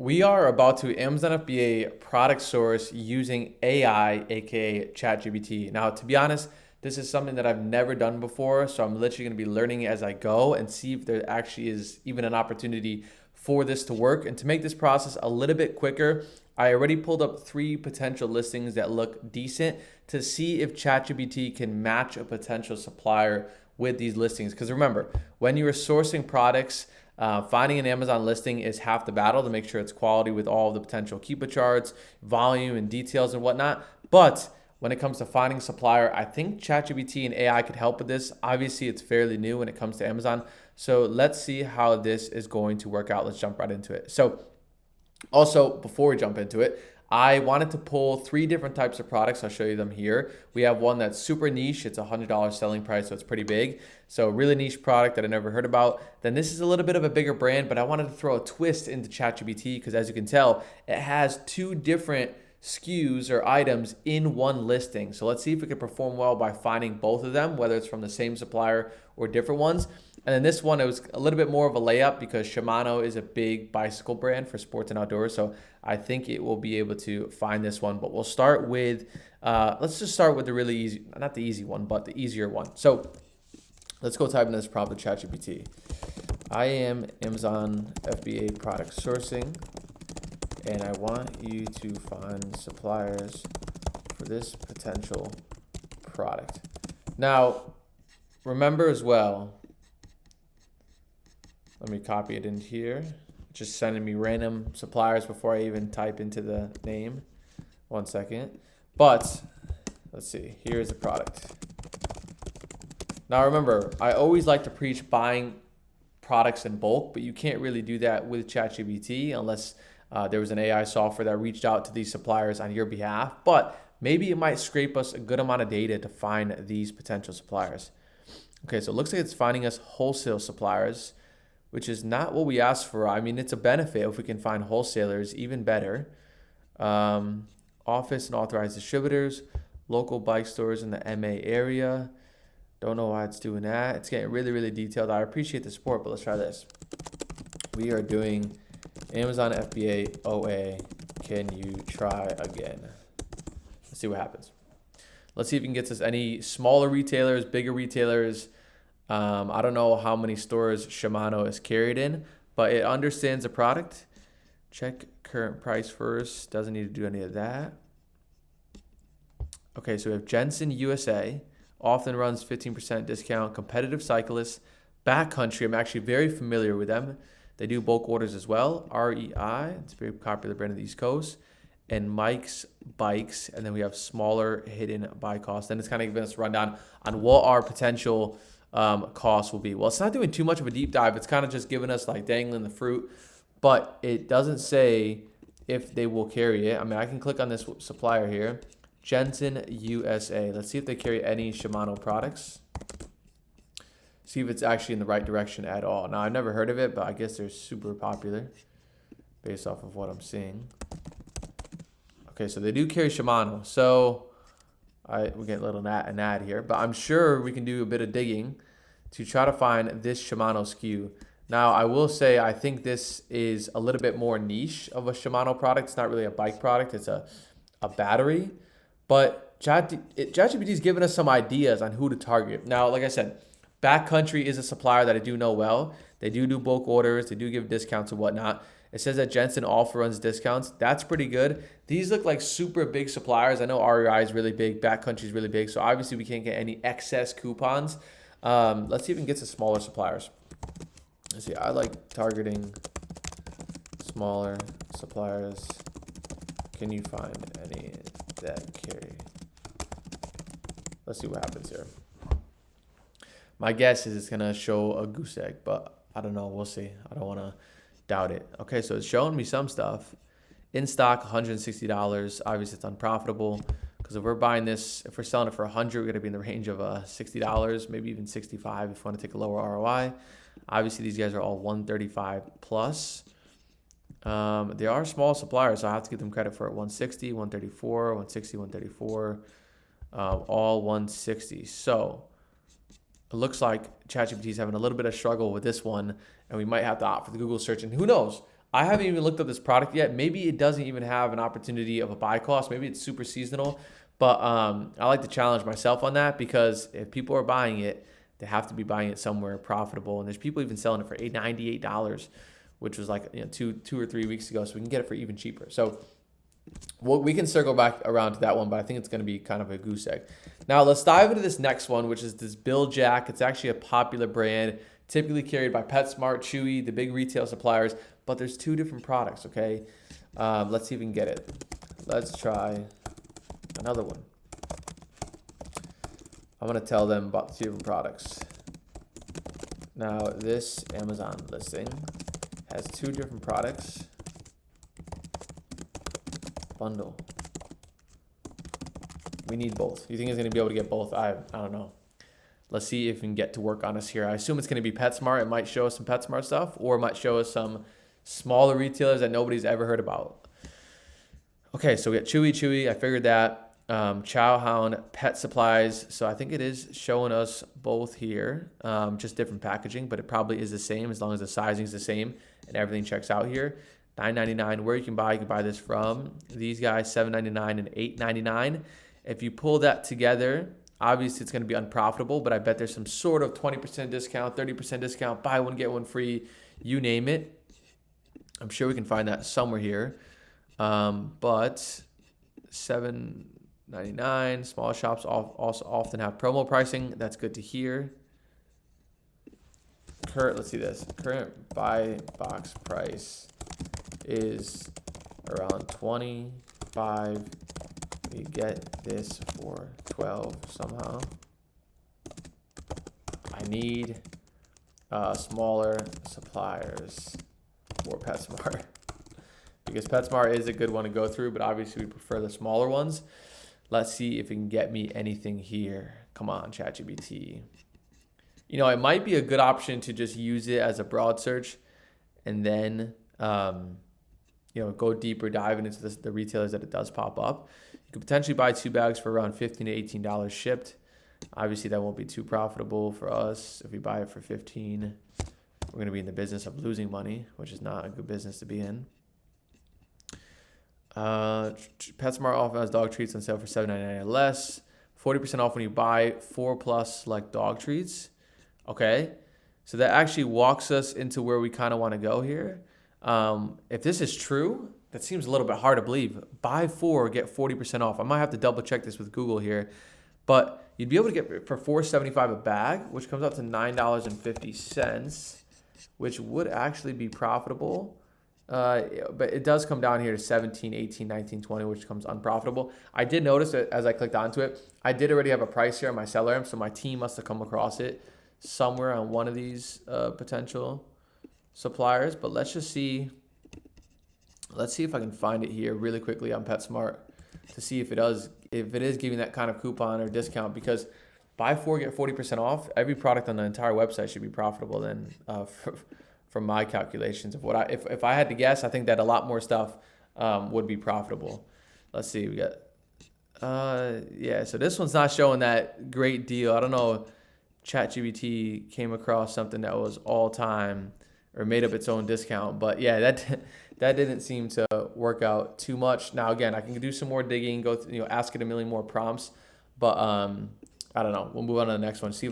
We are about to Amazon FBA product source using AI, aka ChatGPT. Now, to be honest, this is something that I've never done before, so I'm literally going to be learning as I go and see if there actually is even an opportunity for this to work. And to make this process a little bit quicker, I already pulled up 3 potential listings that look decent to see if ChatGPT can match a potential supplier with these listings. Because remember, when you are sourcing products, finding an Amazon listing is half the battle to make sure it's quality with all of the potential keeper charts, volume, and details and whatnot. But when it comes to finding a supplier, I think ChatGPT and AI could help with this. Obviously, it's fairly new when it comes to Amazon. So let's see how this is going to work out. Let's jump right into it. So also, before we jump into it, I wanted to pull 3 different types of products. I'll show you them here. We have one that's super niche. It's a $100 selling price, so it's pretty big. So really niche product that I never heard about. Then this is a little bit of a bigger brand, but I wanted to throw a twist into ChatGPT because as you can tell, it has 2 different SKUs or items in one listing. So let's see if it can perform well by finding both of them, whether it's from the same supplier or different ones. And then this one, it was a little bit more of a layup because Shimano is a big bicycle brand for sports and outdoors. So I think it will be able to find this one. But we'll start with, let's just start with the really easy, not the easy one, but the easier one. So let's go type in this prompt to ChatGPT. I am Amazon FBA product sourcing, and I want you to find suppliers for this potential product. Now, remember as well, let me copy it in here. Just sending me random suppliers before I even type into the name. 1 second. But let's see. Here's the product. Now remember, I always like to preach buying products in bulk, but you can't really do that with ChatGPT unless there was an AI software that reached out to these suppliers on your behalf. But maybe it might scrape us a good amount of data to find these potential suppliers. Okay, so it looks like it's finding us wholesale suppliers, which is not what we asked for. I mean, it's a benefit if we can find wholesalers, even better. Office and authorized distributors, local bike stores in the MA area. Don't know why it's doing that. It's getting really, really detailed. I appreciate the support, but let's try this. We are doing Amazon FBA OA. Can you try again? Let's see what happens. Let's see if it can get us any smaller retailers, bigger retailers. I don't know how many stores Shimano is carried in, but it understands the product. Check current price first. Doesn't need to do any of that. Okay, so we have Jensen USA. Often runs 15% discount. Competitive Cyclists. Backcountry, I'm actually very familiar with them. They do bulk orders as well. REI, it's a very popular brand of the East Coast. And Mike's Bikes. And then we have smaller hidden buy costs. Then it's kind of giving us a rundown on what our potential costs will be. Well, it's not doing too much of a deep dive. It's kind of just giving us like dangling the fruit, but it doesn't say if they will carry it. I mean, I can click on this supplier here, Jensen USA. Let's see if they carry any Shimano products. See if it's actually in the right direction at all. Now, I've never heard of it, but I guess they're super popular based off of what I'm seeing. Okay, so they do carry Shimano. So we get a little an ad here, but I'm sure we can do a bit of digging to try to find this Shimano SKU. Now, I will say I think this is a little bit more niche of a Shimano product. It's not really a bike product. It's a battery. But ChatGPT is giving us some ideas on who to target. Now, like I said, Backcountry is a supplier that I do know well. They do bulk orders. They do give discounts and whatnot. It says that Jensen also runs discounts. That's pretty good. These look like super big suppliers. I know REI is really big. Backcountry is really big. So obviously we can't get any excess coupons. Let's see if we can get some smaller suppliers. Let's see. I like targeting smaller suppliers. Can you find any that carry? Let's see what happens here. My guess is it's going to show a goose egg, but I don't know. We'll see. I don't want to doubt it. Okay, so it's showing me some stuff. In stock, $160. Obviously, it's unprofitable because if we're buying this, if we're selling it for $100, we're going to be in the range of $60, maybe even $65 if we want to take a lower ROI. Obviously, these guys are all 135 plus. They are small suppliers, so I have to give them credit for it. 160, 134, 160, 134, all 160. So it looks like ChatGPT is having a little bit of struggle with this one, and we might have to opt for the Google search. And who knows? I haven't even looked up this product yet. Maybe it doesn't even have an opportunity of a buy cost. Maybe it's super seasonal. But I like to challenge myself on that, because if people are buying it, they have to be buying it somewhere profitable. And there's people even selling it for $98, which was like, you know, two or 3 weeks ago. So we can get it for even cheaper. So we can circle back around to that one, but I think it's going to be kind of a goose egg. Now let's dive into this next one, which is this Bill Jack. It's actually a popular brand, typically carried by PetSmart, Chewy, the big retail suppliers, but there's 2 different products, okay? Let's see if we can get it. Let's try another one. I'm going to tell them about the 2 different products. Now, this Amazon listing has 2 different products. Bundle. We need both. You think it's going to be able to get both? I don't know. Let's see if we can get to work on us here. I assume it's going to be PetSmart. It might show us some PetSmart stuff, or it might show us some smaller retailers that nobody's ever heard about. Okay, so we got Chewy. I figured that. Chowhound Pet Supplies. So I think it is showing us both here, just different packaging, but it probably is the same as long as the sizing is the same and everything checks out here. $9.99. Where you can buy this from these guys, $7.99 and $8.99. If you pull that together, obviously it's going to be unprofitable, but I bet there's some sort of 20% discount, 30% discount, buy one get one free, you name it. I'm sure we can find that somewhere here. But $7.99. Small shops also often have promo pricing. That's good to hear. Let's see this. Current buy box price is around 25. We get this for 12 somehow. I need smaller suppliers for PetSmart because PetSmart is a good one to go through, but obviously we prefer the smaller ones. Let's see if it can get me anything here. Come on, ChatGPT. You know, it might be a good option to just use it as a broad search and then, you know, go deeper, dive into the retailers that it does pop up. You could potentially buy 2 bags for around $15 to $18 shipped. Obviously, that won't be too profitable for us. If we buy it for $15, we're going to be in the business of losing money, which is not a good business to be in. PetSmart often has dog treats on sale for $7.99 or less. 40% off when you buy 4+ select dog treats. Okay, so that actually walks us into where we kind of want to go here. If this is true, that seems a little bit hard to believe. Buy 4, get 40% off. I might have to double check this with Google here, but you'd be able to get for $4.75 a bag, which comes out to $9.50, which would actually be profitable. But it does come down here to 17, 18, 19, 20, which becomes unprofitable. I did notice that as I clicked onto it, I did already have a price here on my SellerAmp, so my team must have come across it somewhere on one of these potential suppliers. But let's just see. Let's see if I can find it here really quickly on PetSmart to see if it is giving that kind of coupon or discount, because buy 4, get 40% off. Every product on the entire website should be profitable then, from my calculations of what if I had to guess, I think that a lot more stuff would be profitable. Let's see, we got yeah, so this one's not showing that great deal. I don't know, ChatGPT came across something that was all time or made up its own discount, but yeah, that didn't seem to work out too much. Now again, I can do some more digging, go through, ask it a million more prompts, but I don't know. We'll move on to the next one. See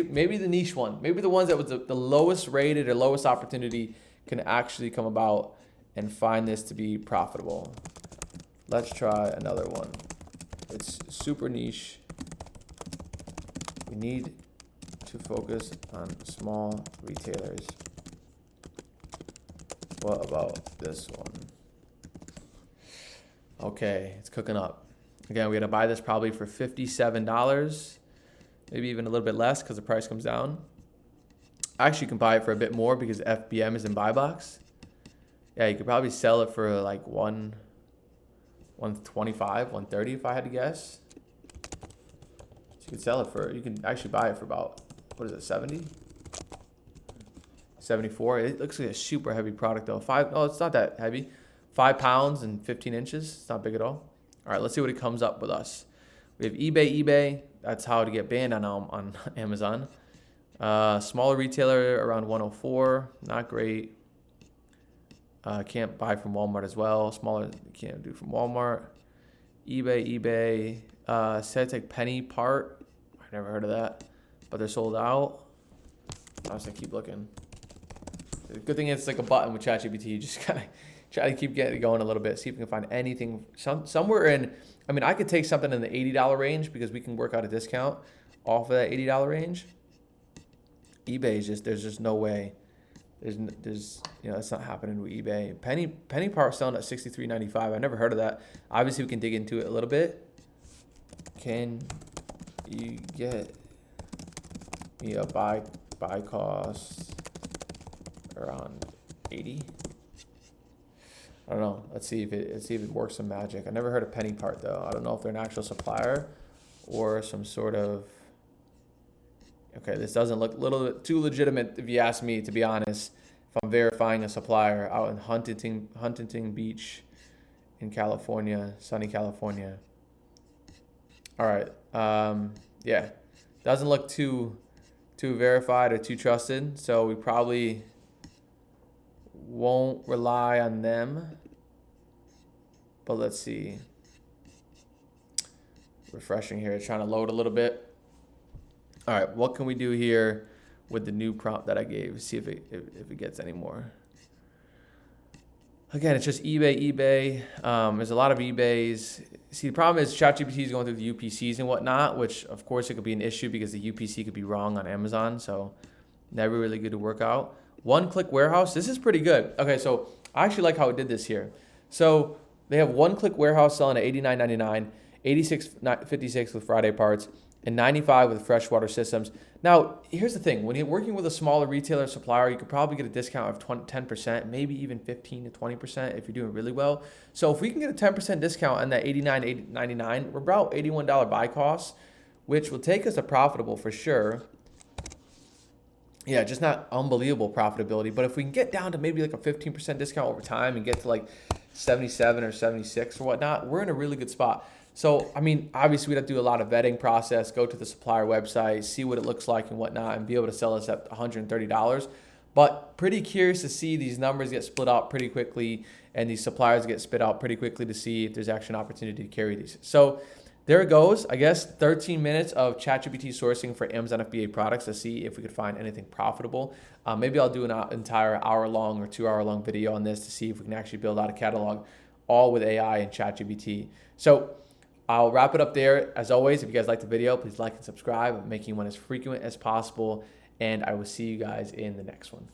maybe the niche one, maybe the ones that was the lowest rated or lowest opportunity can actually come about and find this to be profitable. Let's try another one. It's super niche. We need to focus on small retailers. What about this one? Okay, it's cooking up. Again, we had to buy this probably for $57, maybe even a little bit less because the price comes down. Actually, you can buy it for a bit more because FBM is in buy box. Yeah, you could probably sell it for like $125, $130 if I had to guess. So you could sell it for, you can actually buy it for about, what is it, 70? 74. It looks like a super heavy product though. Oh, it's not that heavy. 5 pounds and 15 inches. It's not big at all. All right, let's see what it comes up with us. We have eBay. That's how to get banned on Amazon. Smaller retailer around 104. Not great. Can't buy from Walmart as well. Smaller, can't do from Walmart. eBay. Said it's like Penny Part. I never heard of that, but they're sold out. I was gonna keep looking. The good thing is it's like a button with ChatGPT. You just kind of try to keep getting it going a little bit. See if we can find anything somewhere in. I mean, I could take something in the $80 range because we can work out a discount off of that $80 range. eBay is just, there's just no way. There's that's not happening with eBay. Penny Part selling at $63.95. I never heard of that. Obviously, we can dig into it a little bit. Can you get me a buy cost around 80? I don't know. Let's see if it works some magic. I never heard of Penny Part though. I don't know if they're an actual supplier or some sort of. Okay, this doesn't look a little bit too legitimate if you ask me, to be honest. If I'm verifying a supplier out in Huntington Beach in California, sunny California. All right. Yeah, doesn't look too verified or too trusted, so we probably won't rely on them. But let's see. Refreshing here, trying to load a little bit. All right, what can we do here with the new prompt that I gave? See if it gets any more. Again, it's just eBay. There's a lot of eBays. See, the problem is ChatGPT is going through the UPCs and whatnot, which of course it could be an issue because the UPC could be wrong on Amazon. So never really good to work out. One-click warehouse. This is pretty good. Okay, so I actually like how it did this here. So they have one-click warehouse selling at $89.99, $86.56 with Friday parts, and $95 with freshwater systems. Now, here's the thing. When you're working with a smaller retailer supplier, you could probably get a discount of 10%, maybe even 15 to 20% if you're doing really well. So if we can get a 10% discount on that $89.99, we're about $81 buy costs, which will take us to profitable for sure. Yeah, just not unbelievable profitability. But if we can get down to maybe like a 15% discount over time and get to like 77 or 76 or whatnot, we're in a really good spot. So, I mean, obviously we'd have to do a lot of vetting process, go to the supplier website, see what it looks like and whatnot, and be able to sell us at $130. But pretty curious to see these numbers get split out pretty quickly and these suppliers get spit out pretty quickly to see if there's actually an opportunity to carry these. So there it goes. I guess 13 minutes of ChatGPT sourcing for Amazon FBA products to see if we could find anything profitable. Maybe I'll do an entire hour-long or 2-hour-long video on this to see if we can actually build out a catalog all with AI and ChatGPT. So I'll wrap it up there. As always, if you guys liked the video, please like and subscribe. I'm making one as frequent as possible, and I will see you guys in the next one.